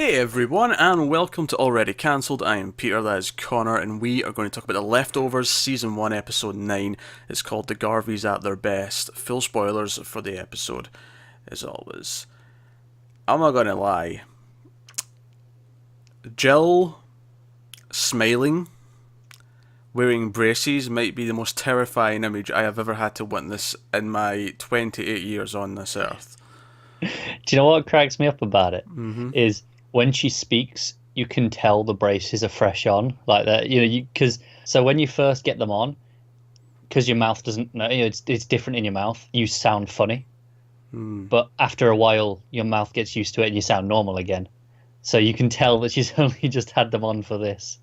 Hey everyone, and welcome to Already Cancelled. I am Peter, that is Connor, and we are going to talk about The Leftovers, Season 1, Episode 9. It's called The Garveys at Their Best. Full spoilers for the episode, as always. I'm not gonna lie. Jill smiling, wearing braces, might be the most terrifying image I have ever had to witness in my 28 years on this earth. Do you know what cracks me up about it? Mm-hmm. Is when she speaks, you can tell the braces are fresh on, like that. Because so when you first get them on, because your mouth doesn't know, it's different in your mouth. You sound funny, but after a while, your mouth gets used to it and you sound normal again. So you can tell that she's only just had them on for this.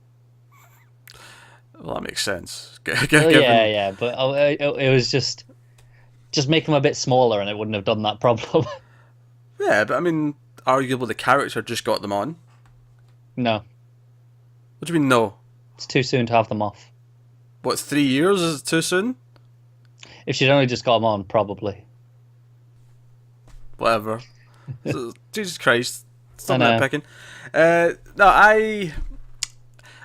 Well, that makes sense. Oh, yeah, but it was just make them a bit smaller, and it wouldn't have done that problem. Yeah, but I mean, arguably the character just got them on. No, What do you mean, no? it's too soon to have them off. What, 3 years? Is it too soon? If she'd only just got them on, probably. Whatever. Jesus Christ. Stop I know. nitpicking. No,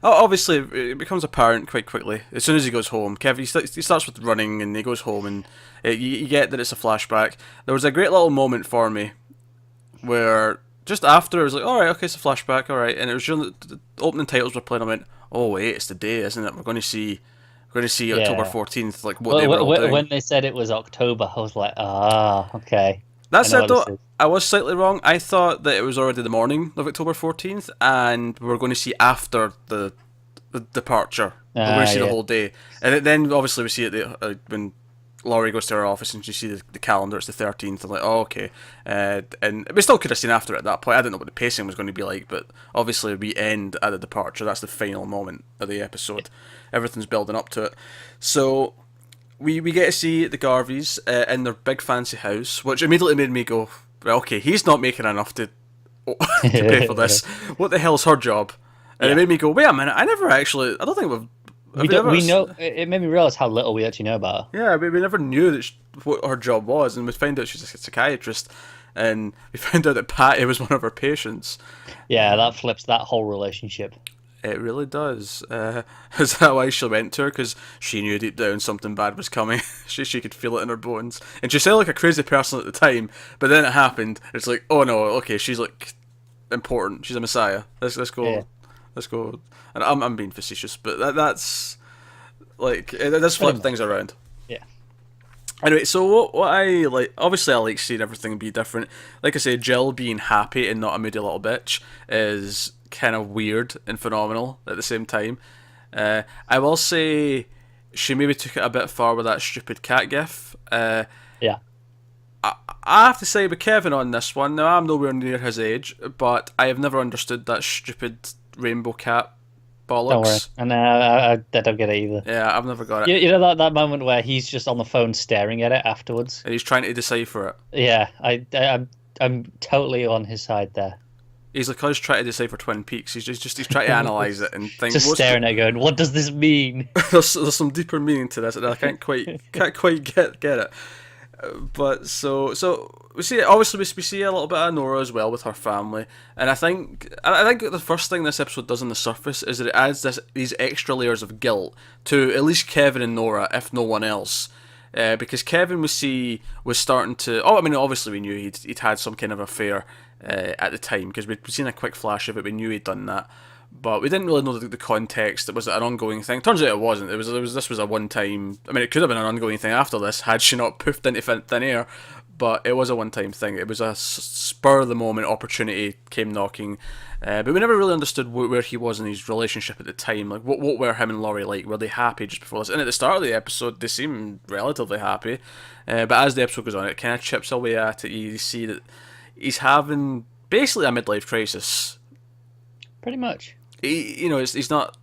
obviously, it becomes apparent quite quickly. As soon as he goes home, Kevin, he starts with running and he goes home, and you get that it's a flashback. There was a great little moment for me where just after it was like, alright, okay, it's a flashback, alright, and it was during the opening titles were playing. I went, oh wait, it's the day, isn't it? We're going to see October Yeah. 14th, like what they were all doing. When they said it was October, I was like, okay. That I know said, what though, this is. I was slightly wrong. I thought that it was already the morning of October 14th, and we were going to see after the departure. We're going to see the Yeah. whole day. And then, obviously, we see it when Laurie goes to her office and you see the calendar, it's the 13th. I'm like, oh, okay. And we still could have seen after it at that point. I didn't know what the pacing was going to be like, but obviously we end at the departure. That's the final moment of the episode. Everything's building up to it. So we get to see the Garveys in their big fancy house, which immediately made me go, well, okay, he's not making enough to pay for this. What the hell's her job? And it made me go, wait a minute, I don't think We know. It made me realize how little we actually know about her. yeah, we never knew what her job was, and we found out she's a psychiatrist, and we found out that Patty was one of her patients. Yeah, that flips that whole relationship. It really does. Is that why she went to her? Because she knew deep down something bad was coming. she could feel it in her bones. And she sounded like a crazy person at the time, but then it happened. It's like, oh no, okay, she's like important. She's a messiah. Let's go. Yeah. Let's go. And I'm being facetious, but that's like it does flip things around. Yeah. Anyway, so what I like, obviously I like seeing everything be different. Like I say, Jill being happy and not a moody little bitch is kind of weird and phenomenal at the same time. I will say she maybe took it a bit far with that stupid cat gif. Yeah. I have to say with Kevin on this one, now I'm nowhere near his age, but I have never understood that stupid rainbow cat bollocks. Don't worry. And I don't get it either. Yeah, I've never got it. You know that moment where he's just on the phone staring at it afterwards. And he's trying to decipher it. Yeah, I'm totally on his side there. He's like us trying to decipher Twin Peaks. He's trying to analyze it and think. Just staring at it, going, "What does this mean?" there's some deeper meaning to this, and I can't quite get it. But so we see, obviously we see a little bit of Nora as well with her family, and I think the first thing this episode does on the surface is that it adds these extra layers of guilt to at least Kevin and Nora, if no one else. Because Kevin was starting to. Oh, I mean, obviously we knew he'd had some kind of affair at the time because we'd seen a quick flash of it. We knew he'd done that, but we didn't really know the context. It was an ongoing thing. Turns out it wasn't. This was a one time. I mean, it could have been an ongoing thing after this had she not poofed into thin air. But it was a one-time thing. It was a spur-of-the-moment opportunity came knocking. But we never really understood where he was in his relationship at the time. Like, what were him and Laurie like? Were they happy just before this? And at the start of the episode, they seem relatively happy. But as the episode goes on, it kind of chips away at it. You see that he's having basically a midlife crisis. Pretty much. He's not...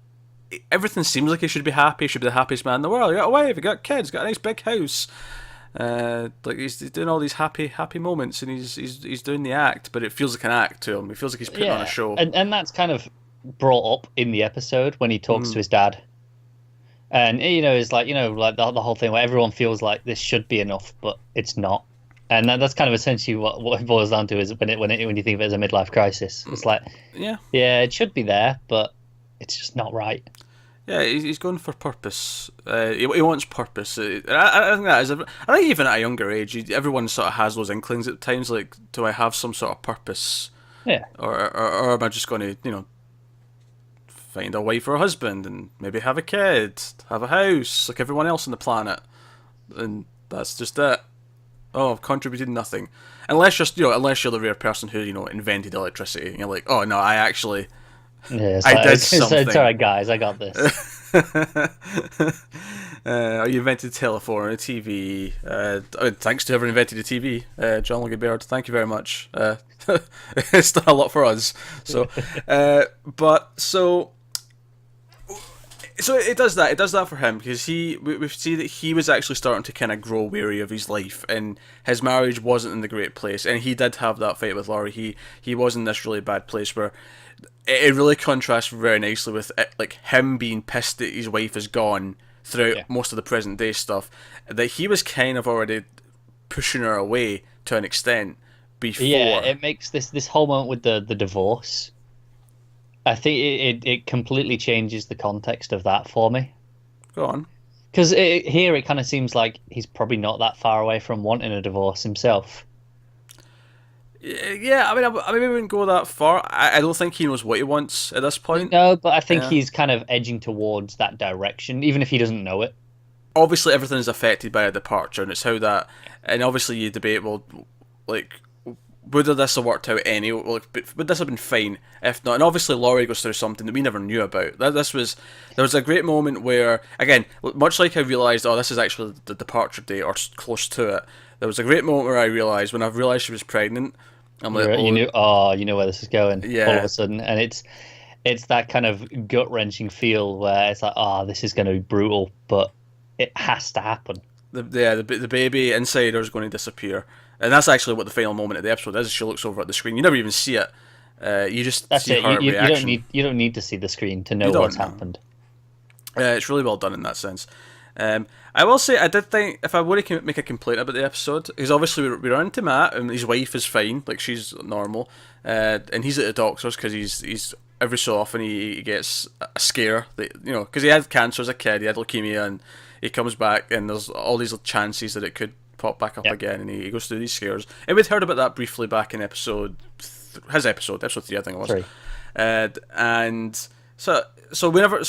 Everything seems like he should be happy. He should be the happiest man in the world. He got a wife, he got kids, got a nice big house. Like he's doing all these happy moments, and he's doing the act, but it feels like an act to him. It feels like he's putting on a show. And that's kind of brought up in the episode when he talks to his dad, and it's like the whole thing where everyone feels like this should be enough, but it's not. And that's kind of essentially what it boils down to is when you think of it as a midlife crisis. It's like, Yeah. yeah, it should be there, but it's just not right. Yeah, he's going for purpose. He wants purpose. I think that is. I think even at a younger age, everyone sort of has those inklings at times. Like, do I have some sort of purpose, Yeah. or am I just going to, find a wife or a husband and maybe have a kid, have a house like everyone else on the planet, and that's just it. Oh, I've contributed nothing, unless you're the rare person who invented electricity. And you're like, oh no, I actually Yeah, I did it's something. all right, guys. I got this. You invented telephone, a TV. Thanks to whoever invented the TV, John Logie Baird. Thank you very much. It's done a lot for us. So, but so it does that. It does that for him because we see that he was actually starting to kind of grow weary of his life, and his marriage wasn't in the great place. And he did have that fight with Laurie. He was in this really bad place where it really contrasts very nicely with like him being pissed that his wife is gone throughout most of the present day stuff. That he was kind of already pushing her away to an extent before. Yeah, it makes this whole moment with the divorce. I think it completely changes the context of that for me. Go on. Because here it kind of seems like he's probably not that far away from wanting a divorce himself. Yeah, I maybe wouldn't go that far. I don't think he knows what he wants at this point. No, but I think he's kind of edging towards that direction, even if he doesn't know it. Obviously, everything is affected by a departure, and it's how that. And obviously, you debate, well, like, would this have worked out any? Would this have been fine if not? And obviously, Laurie goes through something that we never knew about. There was a great moment where, again, much like I realised, oh, this is actually the departure date or close to it. There was a great moment where I realised when I realised she was pregnant. I'm like, you knew where this is going. Yeah. All of a sudden, and it's that kind of gut wrenching feel where it's like, this is going to be brutal, but it has to happen. The baby insider is going to disappear, and that's actually what the final moment of the episode is. She looks over at the screen. You never even see it. You just see her reaction. You don't need to see the screen to know what's happened. It's really well done in that sense. I will say I did think if I were to make a complaint about the episode, because obviously we're into Matt and his wife is fine, like she's normal, and he's at the doctor's because he's every so often he gets a scare that because he had cancer as a kid, he had leukemia, and he comes back and there's all these chances that it could pop back up again, and he goes through these scares. And we'd heard about that briefly back in episode 3, I think it was. And so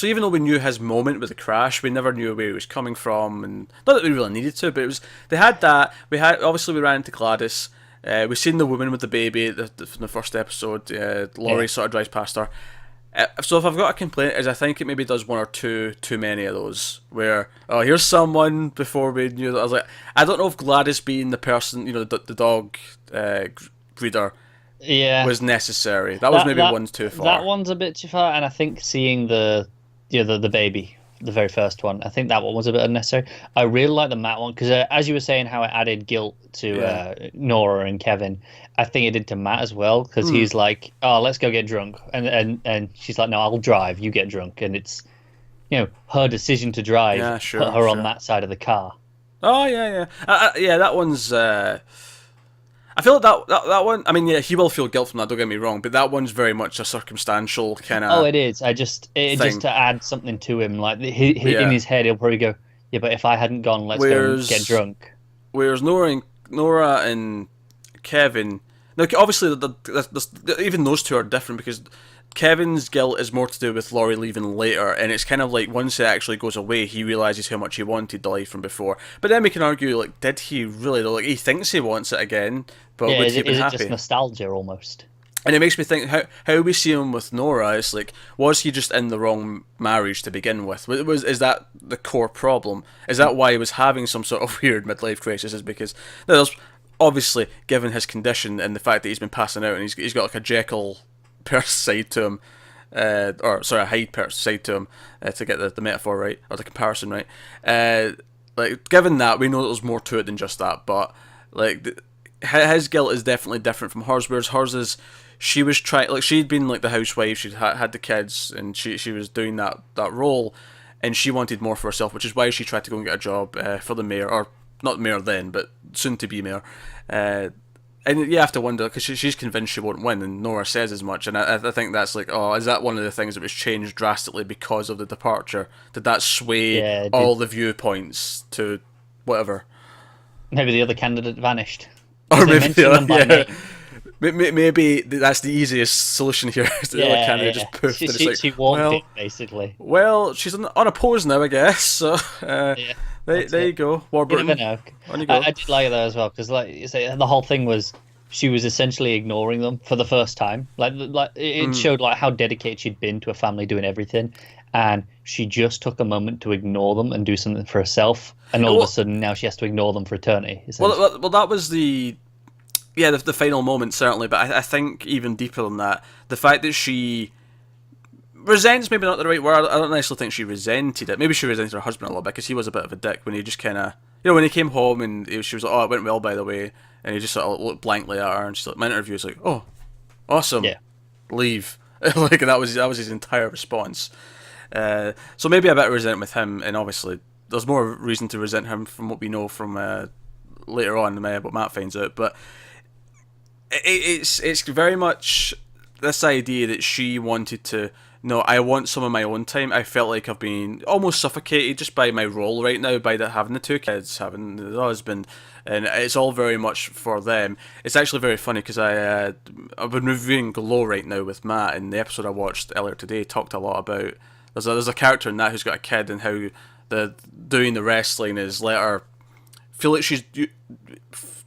even though we knew his moment with the crash, we never knew where he was coming from, and not that we really needed to, but they had that. We ran into Gladys. We seen the woman with the baby from the first episode. Laurie sort of drives past her. So if I've got a complaint, is I think it maybe does one or two too many of those where here's someone before we knew that. I was like, I don't know if Gladys being the person, the dog breeder, was necessary. That was maybe one too far. That one's a bit too far, and I think seeing the baby, the very first one, I think that one was a bit unnecessary. I really like the Matt one because as you were saying, how it added guilt to Nora and Kevin, I think it did to Matt as well because he's like, "Oh, let's go get drunk," and she's like, "No, I'll drive. You get drunk," and it's her decision to drive put her on that side of the car. Oh yeah. That one's. I feel like that one. I mean, yeah, he will feel guilt from that. Don't get me wrong, but that one's very much a circumstantial kind of. Oh, it is. Just to add something to him, like in his head, he'll probably go, "Yeah, but if I hadn't gone, let's go and get drunk." Whereas Nora and Kevin, now obviously even those two are different because Kevin's guilt is more to do with Laurie leaving later, and it's kind of like once it actually goes away, he realizes how much he wanted the life from before. But then we can argue, like, did he really? Like, he thinks he wants it again, but would he have been happy? Is it just nostalgia almost? And it makes me think how we see him with Nora is like, was he just in the wrong marriage to begin with? Is that the core problem? Is that why he was having some sort of weird midlife crisis? Is because there's obviously, given his condition and the fact that he's been passing out and he's got like a Jekyll side to him, a Hyde side to him, to get the metaphor right or the comparison right. Like, given that, we know there's more to it than just that, but like his guilt is definitely different from hers. Whereas hers is, she was trying, like, she'd been like the housewife, she'd had the kids, and she was doing that role, and she wanted more for herself, which is why she tried to go and get a job for the mayor, or not mayor then, but soon to be mayor. And you have to wonder, because she's convinced she won't win, and Nora says as much. And I think that's like, oh, is that one of the things that was changed drastically because of the departure? Did that sway all the viewpoints to whatever? Maybe the other candidate vanished. Or maybe maybe that's the easiest solution here. The other candidate just poofed. She walked it, basically. Well, she's unopposed now, I guess. So there you go. Warburton. You never know. I did like that as well, because like you say, the whole thing was she was essentially ignoring them for the first time. Like it showed like how dedicated she'd been to a family doing everything, and she just took a moment to ignore them and do something for herself. And all of a sudden now she has to ignore them for eternity. Well, that was the final moment, certainly, but I think even deeper than that, the fact that she resents, maybe not the right word. I don't necessarily think she resented it. Maybe she resented her husband a little bit, because he was a bit of a dick when he just kind of, when he came home and she was like, oh, it went well, by the way, and he just sort of looked blankly at her, and she's like, my interview was like, oh, awesome, leave. Like, and that was his entire response. So maybe a bit of resentment with him, and obviously there's more reason to resent him from what we know from later on, what Matt finds out, but it's very much this idea that she wanted to, no, I want some of my own time. I felt like I've been almost suffocated just by my role right now, by having the two kids, having the husband, and it's all very much for them. It's actually very funny, because I've been reviewing Glow right now with Matt, and the episode I watched earlier today talked a lot about, there's a character in that who's got a kid, and how doing the wrestling is let her feel like she's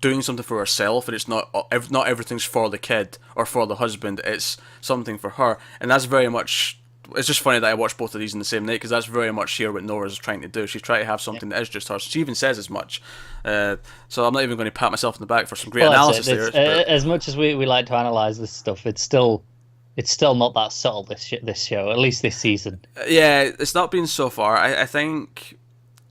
doing something for herself, and it's not everything's for the kid or for the husband, it's something for her. And that's very much, it's just funny that I watched both of these in the same night, because that's very much here what Nora's trying to do. She's trying to have something that is just hers. She even says as much. So I'm not even going to pat myself in the back for some great analysis there. As much as we like to analyse this stuff, it's still not that subtle, this show, at least this season. Yeah, it's not been so far. I think,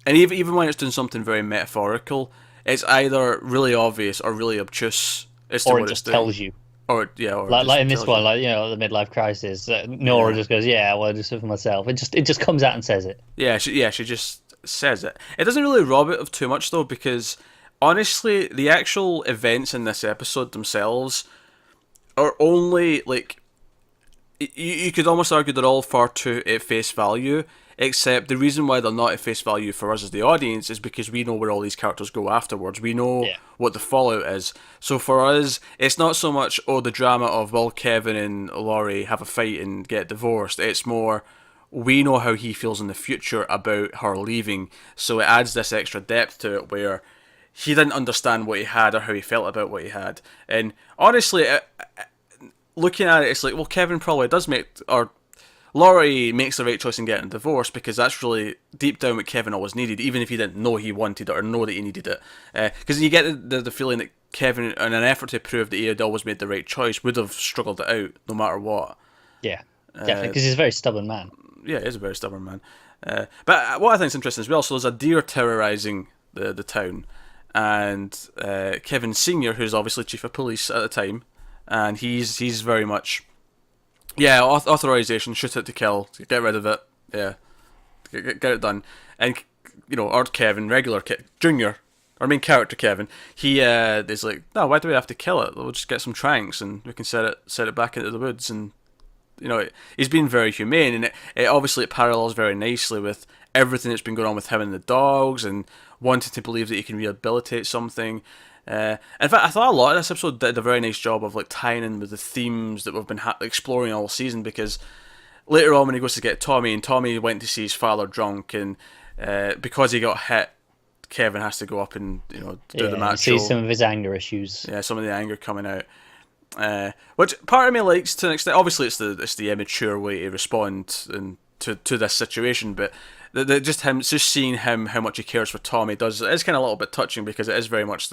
and even when it's doing something very metaphorical, it's either really obvious or really obtuse as to what it just tells you. Or like in this one, the midlife crisis. Nora just goes, "Yeah, well, just for myself." It just comes out and says it. Yeah, she just says it. It doesn't really rob it of too much though, because honestly, the actual events in this episode themselves are only like, you could almost argue they're all far too at face value. Except the reason why they're not at face value for us as the audience is because we know where all these characters go afterwards. We know what the fallout is. So for us, it's not so much, the drama of, will Kevin and Laurie have a fight and get divorced. It's more, we know how he feels in the future about her leaving. So it adds this extra depth to it, where he didn't understand what he had or how he felt about what he had. And honestly, looking at it, it's like, well, Kevin probably does Laurie makes the right choice in getting a divorce, because that's really deep down what Kevin always needed, even if he didn't know he wanted it or know that he needed it. Because you get the feeling that Kevin, in an effort to prove that he had always made the right choice, would have struggled it out no matter what. Yeah, definitely, because he's a very stubborn man. Yeah, he is a very stubborn man. But what I think is interesting as well, so there's a deer terrorising the town, and Kevin Sr., who's obviously chief of police at the time, and he's very much... Yeah, authorization, shoot it to kill, get rid of it, yeah, get it done. And, our Kevin, Junior, our main character Kevin, he is like, no, why do we have to kill it? We'll just get some tranks and we can set it back into the woods. And, he's been very humane, and it obviously it parallels very nicely with everything that's been going on with him and the dogs, and wanting to believe that he can rehabilitate something. In fact, I thought a lot of this episode did a very nice job of like tying in with the themes that we've been exploring all season, because later on when he goes to get Tommy, and Tommy went to see his father drunk, and because he got hit, Kevin has to go up and do the match. See some of his anger issues. Yeah, some of the anger coming out, which part of me likes to an extent. Obviously, it's the immature way to respond and to this situation, but just seeing him, how much he cares for Tommy it's kind of a little bit touching, because it is very much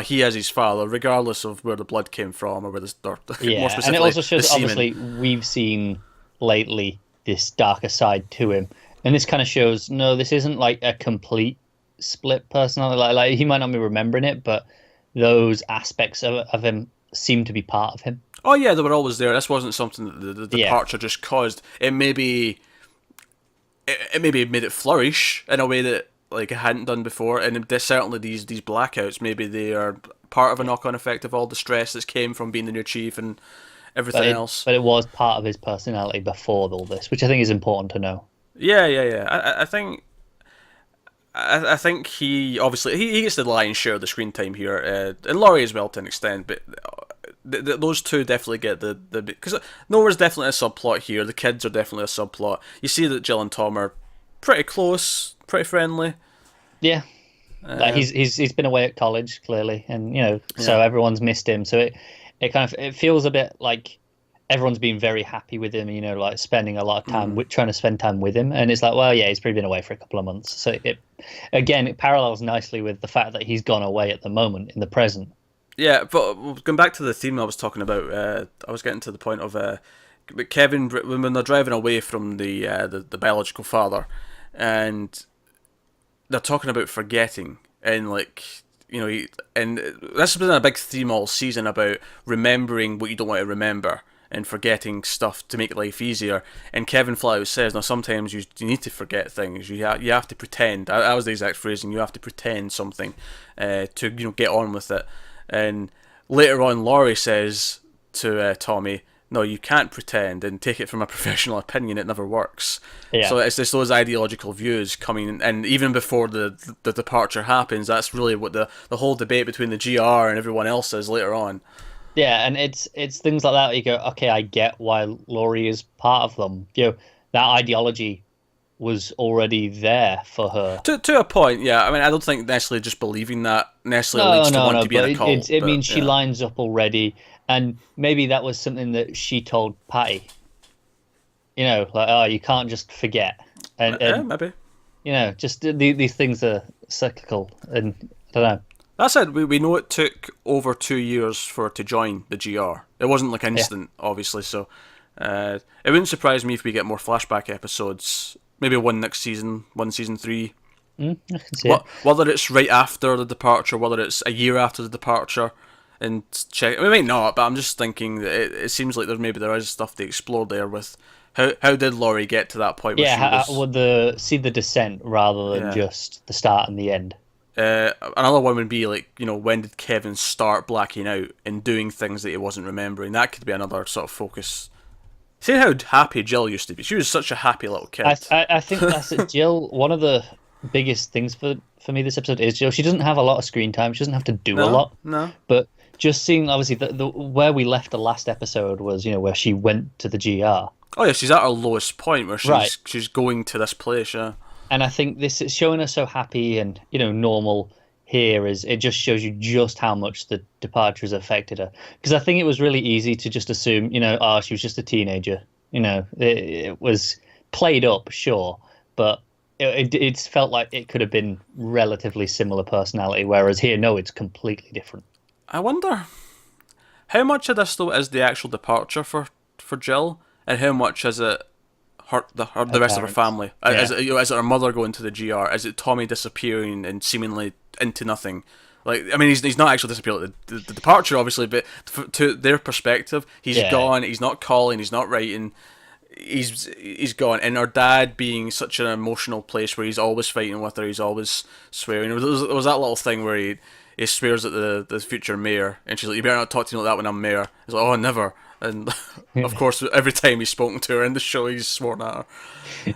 he is his father, regardless of where the blood came from, or where more specifically, and it also shows obviously we've seen lately this darker side to him, and this kind of shows this isn't like a complete split personality. Like he might not be remembering it, but those aspects of him seem to be part of him. Oh yeah, they were always there. This wasn't something that the departure just caused. It maybe made it flourish in a way that like it hadn't done before, and there's certainly these blackouts. Maybe they are part of a knock-on effect of all the stress that came from being the new chief and everything else. But it was part of his personality before all this, which I think is important to know. Yeah. I think. I think he obviously he gets the lion's share of the screen time here, and Laurie as well to an extent. But those two definitely get the because Nora's definitely a subplot here. The kids are definitely a subplot. You see that Jill and Tom are pretty close, pretty friendly. Yeah, like he's been away at college clearly, and so everyone's missed him. So it feels a bit like everyone's been very happy with him, like spending a lot of time trying to spend time with him. And it's like, well, yeah, he's probably been away for a couple of months. So it parallels nicely with the fact that he's gone away at the moment in the present. Yeah, but going back to the theme I was talking about, I was getting to the point of Kevin when they're driving away from the biological father, and they're talking about forgetting and and this has been a big theme all season about remembering what you don't want to remember and forgetting stuff to make life easier. And Kevin flat out says, now sometimes you need to forget things. You have to pretend. That was the exact phrasing. You have to pretend something to get on with it. And later on, Laurie says to Tommy, no, you can't pretend, and take it from a professional opinion, it never works. Yeah. So it's just those ideological views coming, and even before the departure happens, that's really what the whole debate between the GR and everyone else is later on. Yeah, and it's things like that. You go, okay, I get why Laurie is part of them. That ideology was already there for her to a point. Yeah, I mean, I don't think necessarily just believing that necessarily leads to want to be in a cult. It means she lines up already, and maybe that was something that she told Patty. Like, oh, you can't just forget, and maybe. Just these things are cyclical, and I don't know. That said, we know it took over 2 years for her to join the GR. It wasn't like instant, obviously, so it wouldn't surprise me if we get more flashback episodes. Maybe one next season, season 3. I can see it. Whether it's right after the departure, whether it's a year after the departure, and check. We might not, but I'm just thinking that it seems like there is stuff to explore there with how did Laurie get to that point? Would see the descent rather than just the start and the end. Another one would be when did Kevin start blacking out and doing things that he wasn't remembering? That could be another sort of focus. See how happy Jill used to be. She was such a happy little kid. I think that's it. Jill, one of the biggest things for me this episode is Jill. She doesn't have a lot of screen time. She doesn't have to do a lot. No. But just seeing, obviously, the where we left the last episode was, where she went to the GR. Oh yeah, she's at her lowest point where she's going to this place. Yeah. And I think this is showing her so happy and normal here is it just shows you just how much the departure has affected her. Because I think it was really easy to just assume, she was just a teenager. It was played up, sure, but it felt like it could have been relatively similar personality. Whereas here, no, it's completely different. I wonder how much of this though is the actual departure for Jill, and how much is it the rest of her family? Yeah. Is it her mother going to the GR? Is it Tommy disappearing and seemingly into nothing? Like, I mean, he's not actually disappeared. The departure, obviously, but to their perspective, he's gone. He's not calling. He's not writing. He's gone. And her dad being such an emotional place where he's always fighting with her. He's always swearing. There was that little thing where he swears at the future mayor, and she's like, "You better not talk to me like that when I'm mayor." He's like, "Oh, never." And of course, every time he's spoken to her in the show, he's sworn at her.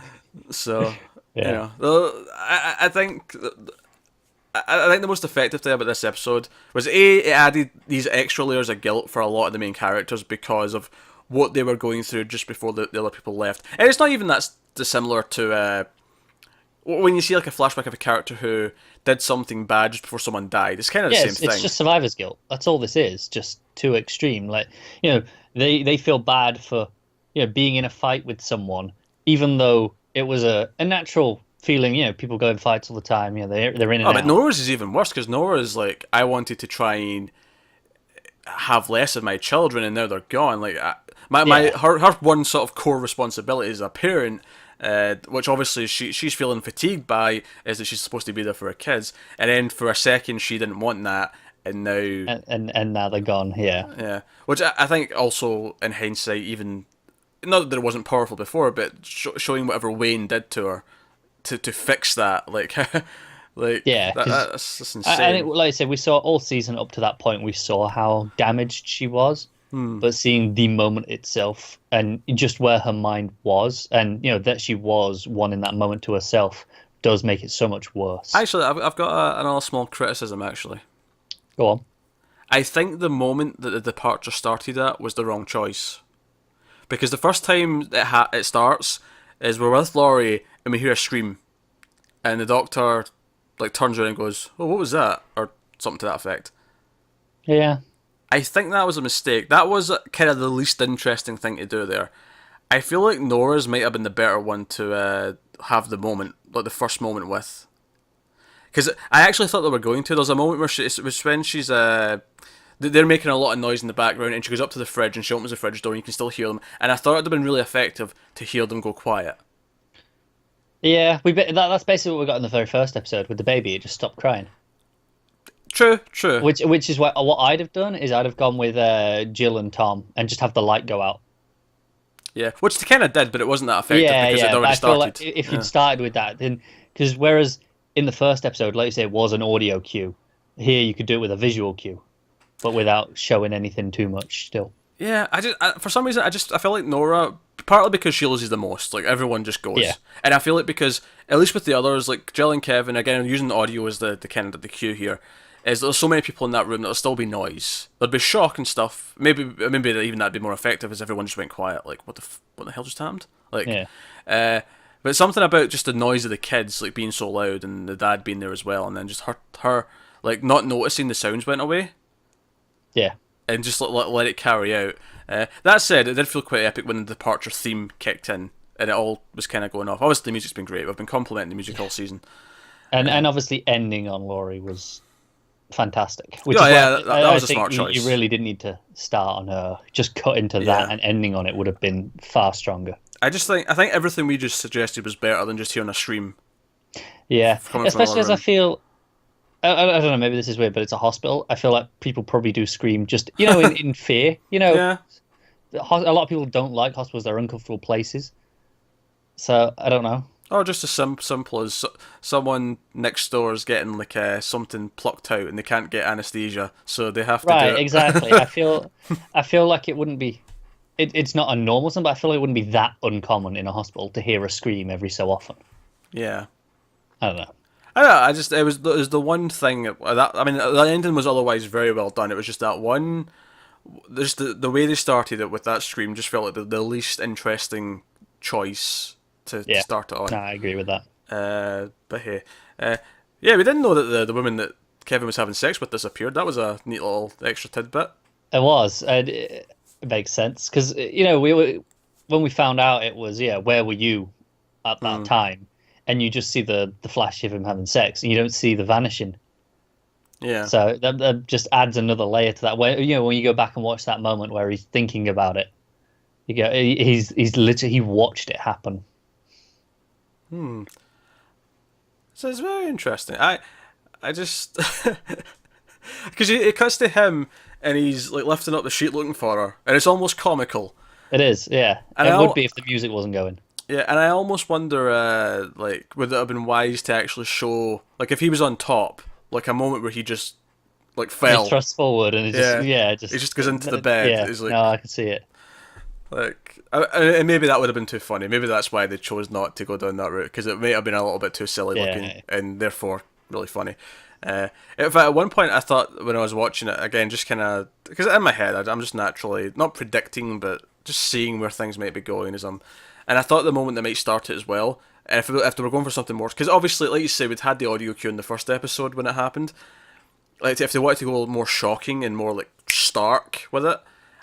So I think the most effective thing about this episode was it added these extra layers of guilt for a lot of the main characters because of what they were going through just before the other people left. And it's not even that dissimilar to when you see like a flashback of a character who did something bad just before someone died. It's kind of the same thing. It's just survivor's guilt. That's all this is. Just too extreme. Like, they feel bad for being in a fight with someone, even though it was a natural feeling. People go in fights all the time. They're in and out. But Nora's is even worse because Nora's like, I wanted to try and have less of my children, and now they're gone. Like her one sort of core responsibility as a parent, which obviously she's feeling fatigued by, is that she's supposed to be there for her kids, and then for a second she didn't want that, and now and now they're gone. Yeah, which I think also in hindsight, even not that it wasn't powerful before, but showing whatever Wayne did to her to fix that. Like, Yeah, that's and insane. like I said, we saw all season up to that point. We saw how damaged she was, but seeing the moment itself and just where her mind was, and that she was one in that moment to herself, does make it so much worse. Actually, I've got another small criticism. Actually, Go on. I think the moment that the departure started at was the wrong choice, because the first time it starts is we're with Laurie and we hear a scream, and the doctor like turns around and goes, "Oh, what was that?" or something to that effect. Yeah. I think that was a mistake. That was kind of the least interesting thing to do there. I feel like Nora's might have been the better one to have the moment, like the first moment with. Because I actually thought they were going to. There's a moment where it was when she's they're making a lot of noise in the background, and she goes up to the fridge and she opens the fridge door, and you can still hear them. And I thought it'd have been really effective to hear them go quiet. Yeah, that's basically what we got in the very first episode with the baby. It just stopped crying. True, true. Which is what I'd have done is I'd have gone with Jill and Tom and just have the light go out. Yeah, which they kind of did, but it wasn't that effective because Yeah. it already I feel started. like if you'd started with that, then because whereas in the first episode, like you say, it was an audio cue. Here you could do it with a visual cue, but without showing anything too much. Still. Yeah, for some reason I feel like Nora, partly because she loses the most, like everyone just goes. Yeah. And I feel like because at least with the others, like Jill and Kevin, again using the audio as the kind of the cue here, is there's so many people in that room that'll still be noise. There'd be shock and stuff. Maybe even that'd be more effective as everyone just went quiet. Like what the hell just happened? Like, Yeah. But something about just the noise of the kids like being so loud and the dad being there as well, and then just her like not noticing the sounds went away. Yeah. And just let it carry out. That said, it did feel quite epic when the departure theme kicked in and it all was kind of going off. Obviously, the music's been great. I've been complimenting the music all season. And obviously ending on Laurie was fantastic. Which that was a smart choice. You really didn't need to start on her. Just cut into that and ending on it would have been far stronger. I think everything we just suggested was better than just hearing a scream. Yeah, especially as I feel. I don't know, maybe this is weird, but it's a hospital. I feel like people probably do scream just, in fear. Yeah. A lot of people don't like hospitals. They're uncomfortable places. So, I don't know. Or just as simple as someone next door is getting like something plucked out and they can't get anesthesia, so they have to do it. Right, exactly. I feel like it wouldn't be... It's not a normal thing, but I feel like it wouldn't be that uncommon in a hospital to hear a scream every so often. Yeah. I don't know. It was the one thing the ending was otherwise very well done. It was just that one, just the way they started it with that scream just felt like the least interesting choice to start it on. No, I agree with that. But hey, we didn't know that the woman that Kevin was having sex with disappeared. That was a neat little extra tidbit. It was. It makes sense because when we found out it was where were you at that time? And you just see the flash of him having sex, and you don't see the vanishing. Yeah. So that just adds another layer to that. Where when you go back and watch that moment where he's thinking about it, you go, he's literally he watched it happen. So it's very interesting. I just because it cuts to him and he's like lifting up the sheet looking for her, and it's almost comical. It is, yeah. And it would be if the music wasn't going. Yeah, and I almost wonder, would it have been wise to actually show, like, if he was on top, like a moment where he just, like, fell. He thrusts forward and he just goes into the bed. Yeah, like, no, I can see it. Like, and maybe that would have been too funny. Maybe that's why they chose not to go down that route, because it may have been a little bit too silly looking, and therefore really funny. In fact, at one point I thought when I was watching it, again, just kind of, because in my head, I'm just naturally, not predicting, but just seeing where things might be going and I thought the moment they might start it as well, and if they were going for something more, because obviously, like you say, we'd had the audio cue in the first episode when it happened. Like, if they wanted to go a little more shocking and more like stark with it,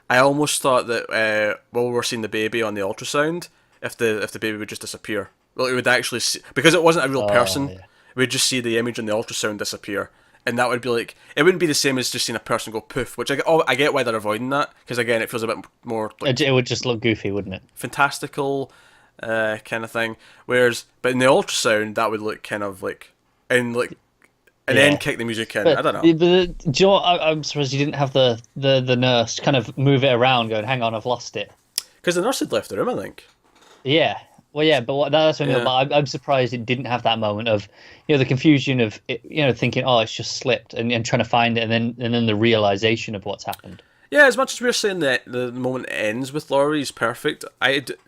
I almost thought that while we were seeing the baby on the ultrasound, if the baby would just disappear, well, it would actually see, because it wasn't a real person, we'd just see the image on the ultrasound disappear. And that would be like, it wouldn't be the same as just seeing a person go poof, which I get why they're avoiding that, because again, it feels a bit more like, it would just look goofy, wouldn't it? Fantastical kind of thing. But in the ultrasound, that would look kind of like, and then kick the music in. I don't know. But do you know what? I'm surprised you didn't have the nurse kind of move it around, going, "Hang on, I've lost it." Because the nurse had left the room, I think. Yeah, Well, yeah, but that's what I mean. Yeah. But I'm surprised it didn't have that moment of, the confusion of, thinking, oh, it's just slipped, and trying to find it, and then the realization of what's happened. Yeah, as much as we're saying that the moment ends with Laurie is perfect,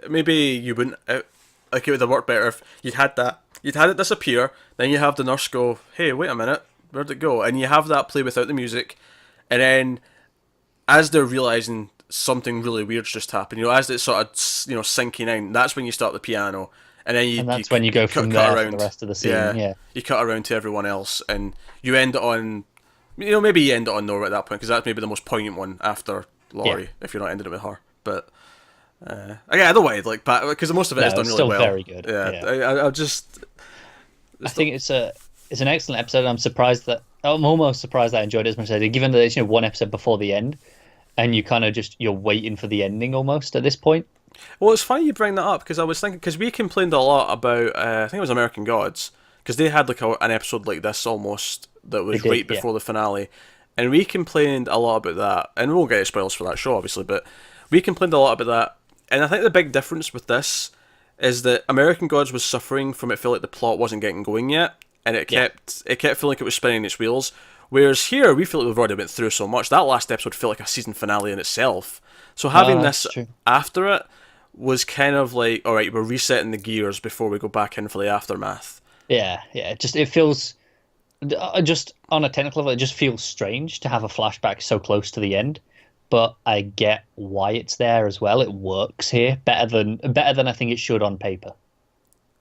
maybe you wouldn't like it would have worked better if you'd had it disappear, then you have the nurse go, "Hey, wait a minute, where'd it go?" And you have that play without the music, and then as they're realizing something really weird's just happened, as it's sort of sinking in, that's when you start the piano, and then And that's when you go from cut there for the around, rest of the scene. yeah, Yeah. you cut around to everyone else, and you end it on maybe you end it on Nora at that point because that's maybe the most poignant one after Laurie. Yeah. If you're not ending it with her, but yeah, either way, like, because most of it is No, done it's really still well. very good. Yeah, Yeah. I just. I think it's an excellent episode. I'm almost surprised I enjoyed it as much as I did, given that it's one episode before the end, and you kind of you're waiting for the ending almost at this point. Well, it's funny you bring that up because I was thinking because we complained a lot about I think it was American Gods because they had like an episode like this almost that was They did, right before the finale, and we complained a lot about that, and we won't get spoilers for that show obviously, but we complained a lot about that, and I think the big difference with this is that American Gods was suffering from it feeling like the plot wasn't getting going yet, and it kept feeling like it was spinning its wheels. Whereas here we feel like we've already went through so much. That last episode felt like a season finale in itself. So having this True. after it was kind of like, all right, we're resetting the gears before we go back in for the aftermath. Yeah. It feels just on a technical level, it just feels strange to have a flashback so close to the end. But I get why it's there as well. It works here better than I think it should on paper.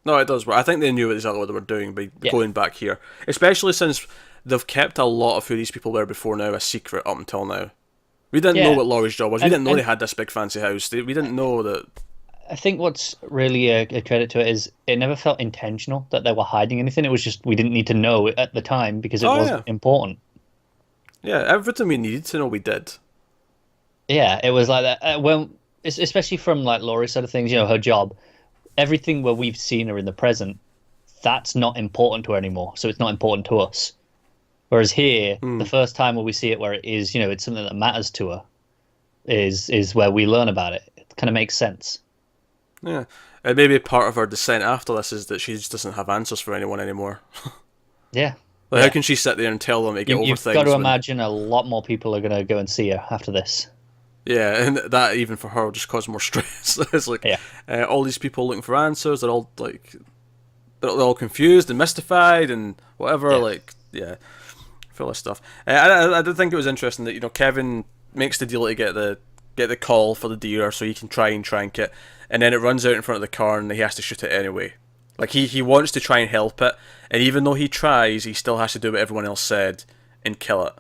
No, it does work. I think they knew exactly what they were doing by Yeah. going back here, especially since they've kept a lot of who these people were before now a secret up until now. We didn't know what Laurie's job was. We didn't know they had this big fancy house. We didn't know that. I think what's really a credit to it is it never felt intentional that they were hiding anything. It was just we didn't need to know it at the time because it wasn't important. Yeah, everything we needed to know we did. Yeah, it was like that. Well, especially from like Laurie's side of things, her job, everything where we've seen her in the present, that's not important to her anymore. So it's not important to us. Whereas here, the first time where we see it, where it is, it's something that matters to her, is where we learn about it. It kind of makes sense. Yeah, and maybe part of her descent after this is that she just doesn't have answers for anyone anymore. Yeah. Like, how can she sit there and tell them to get over You've things? got to imagine a lot more people are going to go and see her after this. Yeah, and that even for her will just cause more stress. It's like all these people looking for answers. They're all like, they're all confused and mystified and whatever. Yeah. Like, full of stuff. I did think it was interesting that Kevin makes the deal to get the call for the deer so he can try and trank it, and then it runs out in front of the car and he has to shoot it anyway. Like he wants to try and help it, and even though he tries, he still has to do what everyone else said and kill it.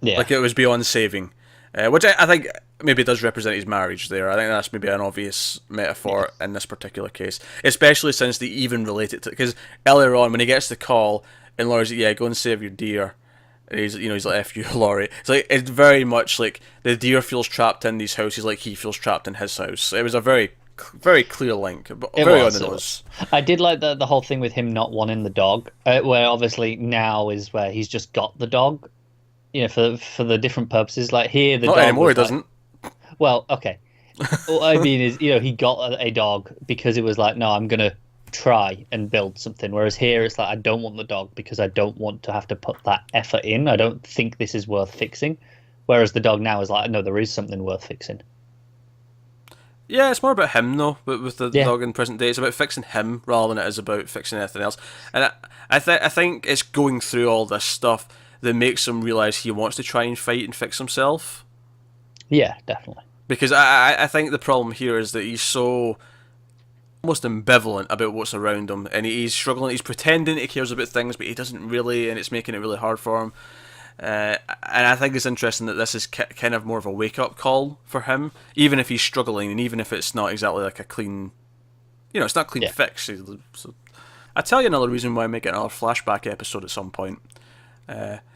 Yeah. Like it was beyond saving, which I think maybe does represent his marriage there. I think that's maybe an obvious metaphor in this particular case, especially since they even relate it to, because earlier on when he gets the call and Laurie's like, yeah, go and save your deer. And he's like, F you, Laurie. It's very much like the deer feels trapped in these houses like he feels trapped in his house. It was a very, very clear link, but very on the nose. I did like the whole thing with him not wanting the dog, where obviously now is where he's just got the dog, for the different purposes. Like here, the not dog anymore. He doesn't. Well, okay. What I mean is, he got a dog because it was like, no, I'm gonna try and build something. Whereas here, it's like, I don't want the dog because I don't want to have to put that effort in. I don't think this is worth fixing. Whereas the dog now is like, no, there is something worth fixing. Yeah, it's more about him though. But with the dog in present day, it's about fixing him rather than it is about fixing anything else. And I think it's going through all this stuff that makes him realize he wants to try and fight and fix himself. Yeah, definitely. Because I think the problem here is that he's so almost ambivalent about what's around him, and he's struggling. He's pretending he cares about things, but he doesn't really, and it's making it really hard for him. And I think it's interesting that this is kind of more of a wake-up call for him, even if he's struggling, and even if it's not exactly like a clean, it's not a clean fix. So, I'll tell you another reason why I make it another flashback episode at some point.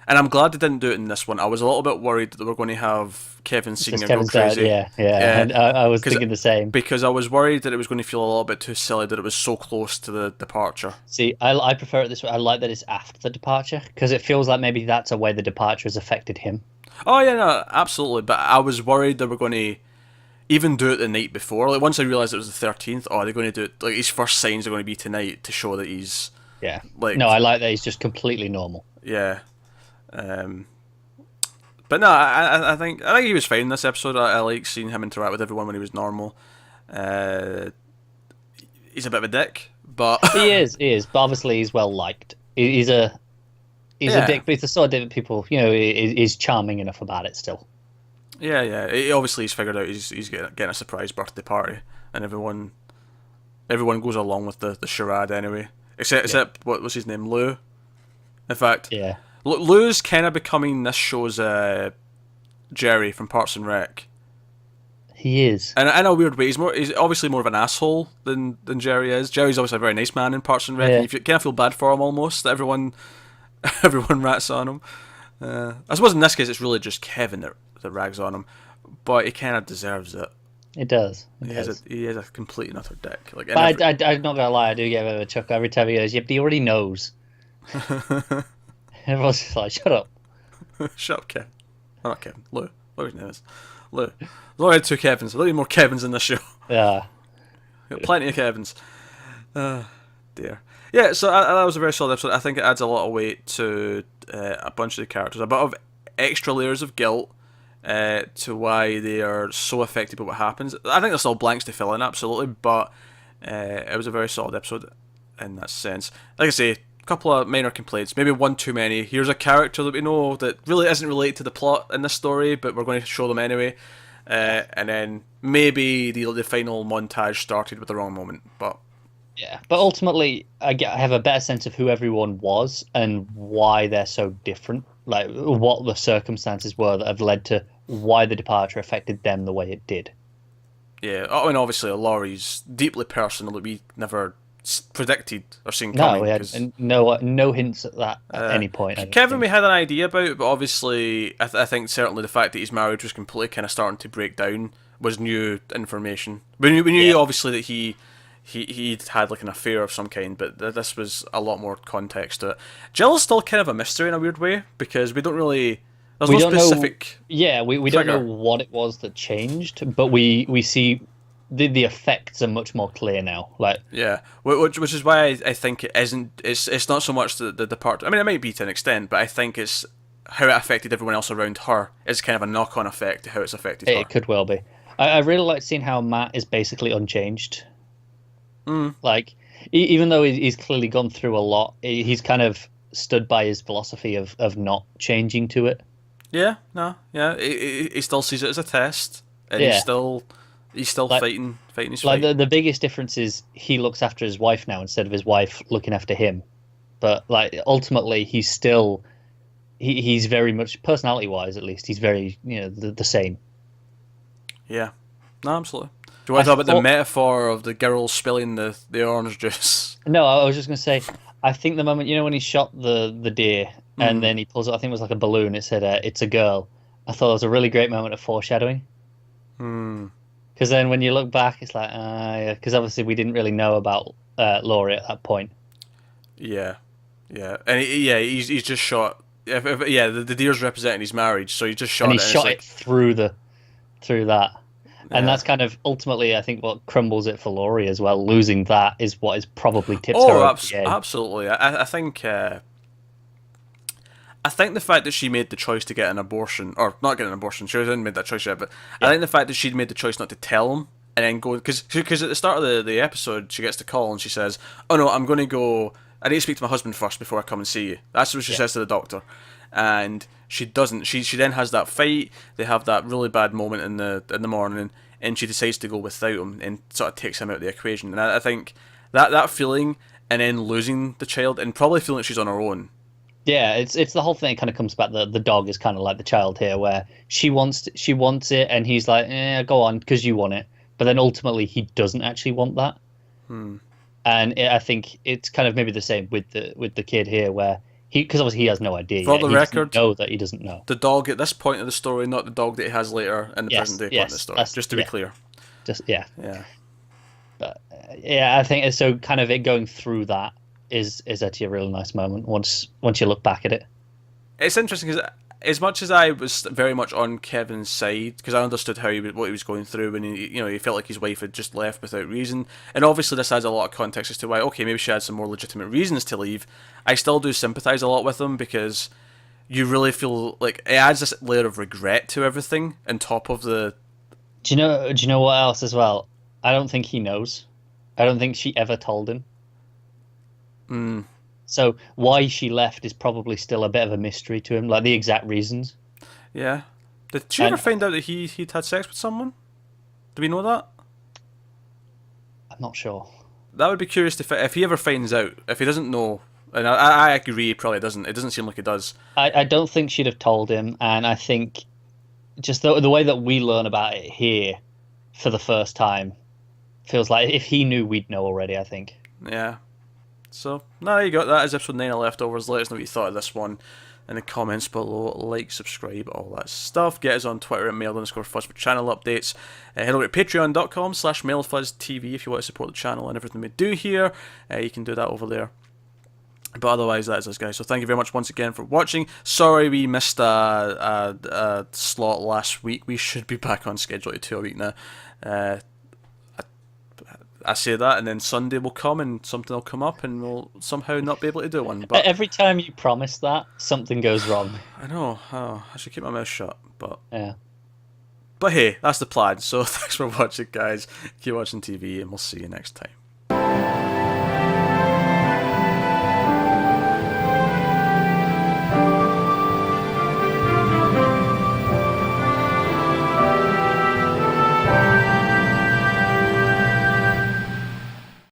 And I'm glad they didn't do it in this one. I was a little bit worried that they were going to have Kevin Senior go crazy. Yeah. And I was thinking the same. Because I was worried that it was going to feel a little bit too silly that it was so close to the departure. See, I prefer it this way. I like that it's after the departure because it feels like maybe that's a way the departure has affected him. Oh yeah, no, absolutely. But I was worried they were going to, even do it the night before. Like once I realised it was the 13th, they're going to do it. Like his first signs are going to be tonight to show that he's like. No, I like that he's just completely normal. Yeah. But no, I think he was fine in this episode. I like seeing him interact with everyone when he was normal. He's a bit of a dick, but he is. But obviously, he's well liked. He's a dick, but he's the sort of dick that people, is charming enough about it still. Yeah. Obviously, he's figured out he's getting a surprise birthday party, and everyone goes along with the charade anyway. Except what was his name, Lou? In fact, yeah. Lou's kind of becoming this show's Jerry from Parks and Rec. He is, and in a weird way, he's obviously more of an asshole than Jerry is. Jerry's obviously a very nice man in Parks and Rec, and you kind of feel bad for him almost. That everyone rats on him. I suppose in this case, it's really just Kevin that rags on him, but he kind of deserves it. It does. He is a complete and utter dick. Like, but I'm not gonna lie, I do get a bit of a chuckle every time he goes, "Yep, he already knows." Everyone's just like, "Shut up." Shut up, Kevin. Oh, not Kevin. Lou. Lou's name is Lou. There's already 2 Kevins. There'll be more Kevins in this show. Yeah. Got plenty of Kevins. Dear. Yeah, so that was a very solid episode. I think it adds a lot of weight to a bunch of the characters. A bit of extra layers of guilt to why they are so affected by what happens. I think there's still blanks to fill in, absolutely, but it was a very solid episode in that sense. Like I say, a couple of minor complaints, maybe one too many. Here's a character that we know that really isn't related to the plot in this story, but we're going to show them anyway. And then maybe the final montage started with the wrong moment, but yeah. But ultimately, I have a better sense of who everyone was and why they're so different. Like what the circumstances were that have led to why the departure affected them the way it did. Yeah, I mean, obviously, Laurie's deeply personal that we never predicted or seen coming. No, we had no hints at that at any point. Kevin, we had an idea about, but obviously, I think certainly the fact that his marriage was completely kind of starting to break down was new information. We knew obviously that he'd had like an affair of some kind, but this was a lot more context to it. Jill's still kind of a mystery in a weird way because we don't really. There's no specific. We don't know what it was that changed, but we see. The effects are much more clear now. Like which is why I think it isn't. It's not so much the departure. I mean, it might be to an extent, but I think it's how it affected everyone else around her. Is kind of a knock-on effect to how it's affected her. It could well be. I really like seeing how Matt is basically unchanged. Like even though he's clearly gone through a lot, he's kind of stood by his philosophy of not changing to it. Yeah. He still sees it as a test, and he's still like, fighting his fight. Like the biggest difference is he looks after his wife now instead of his wife looking after him. But like ultimately, he's still he's very much personality wise, at least he's very the same. Yeah, no, absolutely. Do you want to talk about the metaphor of the girl spilling the orange juice? No, I was just going to say, I think the moment when he shot the deer and then he pulls it, I think it was like a balloon. It said it's a girl. I thought it was a really great moment of foreshadowing. Because then when you look back, it's like, because obviously we didn't really know about Laurie at that point. Yeah, and he's just shot. The deer's representing his marriage, so he just shot and it. And he shot it through that, and that's kind of ultimately, I think, what crumbles it for Laurie as well. Losing that is what is probably tips her over the edge. Absolutely. I think. I think the fact that she made the choice to get an abortion, or not get an abortion, she hasn't made that choice yet, but I think the fact that she'd made the choice not to tell him and then go, because at the start of the episode, she gets the call and she says, "Oh no, I'm going to go, I need to speak to my husband first before I come and see you." That's what she says to the doctor. And she doesn't. She then has that fight, they have that really bad moment in the morning, and she decides to go without him and sort of takes him out of the equation. And I think that feeling, and then losing the child, and probably feeling that she's on her own. Yeah, it's the whole thing. It kind of comes back. The dog is kind of like the child here, where she wants it, and he's like, go on, because you want it. But then ultimately, he doesn't actually want that. And I think it's kind of maybe the same with the kid here, where because obviously he has no idea. For the record, know that he doesn't know. The dog at this point of the story, not the dog that he has later in the present day part of the story. Just to be clear. Yeah. But I think it's so kind of it going through that. Is actually a really nice moment once you look back at it. It's interesting because as much as I was very much on Kevin's side, because I understood what he was going through when he felt like his wife had just left without reason, and obviously this adds a lot of context as to why, okay, maybe she had some more legitimate reasons to leave. I still do sympathise a lot with him, because you really feel like it adds this layer of regret to everything on top of the. Do you know what else as well? I don't think he knows. I don't think she ever told him. Mm, So why she left is probably still a bit of a mystery to him, like the exact reasons. yeah. Did she And ever find out that he'd had sex with someone? Do we know that? I'm not sure. That would be curious if he ever finds out. If he doesn't know, and I agree, he probably doesn't. It doesn't seem like he does. I don't think she'd have told him, and I think just the way that we learn about it here for the first time feels like if he knew, we'd know already, I think. Yeah. So, no, there you go. That is episode 9 of Leftovers. Let us know what you thought of this one in the comments below. Like, subscribe, all that stuff. Get us on Twitter at mail_fuzz for channel updates. Head over to patreon.com/mailfuzztv if you want to support the channel and everything we do here. You can do that over there. But otherwise, that is us, guys. So thank you very much once again for watching. Sorry we missed a slot last week. We should be back on schedule to 2 a week now. I say that, and then Sunday will come, and something will come up, and we'll somehow not be able to do one. But Every time you promise that, something goes wrong. I know. Oh, I should keep my mouth shut. But Yeah. hey, that's the plan. So thanks for watching, guys. Keep watching TV, and we'll see you next time.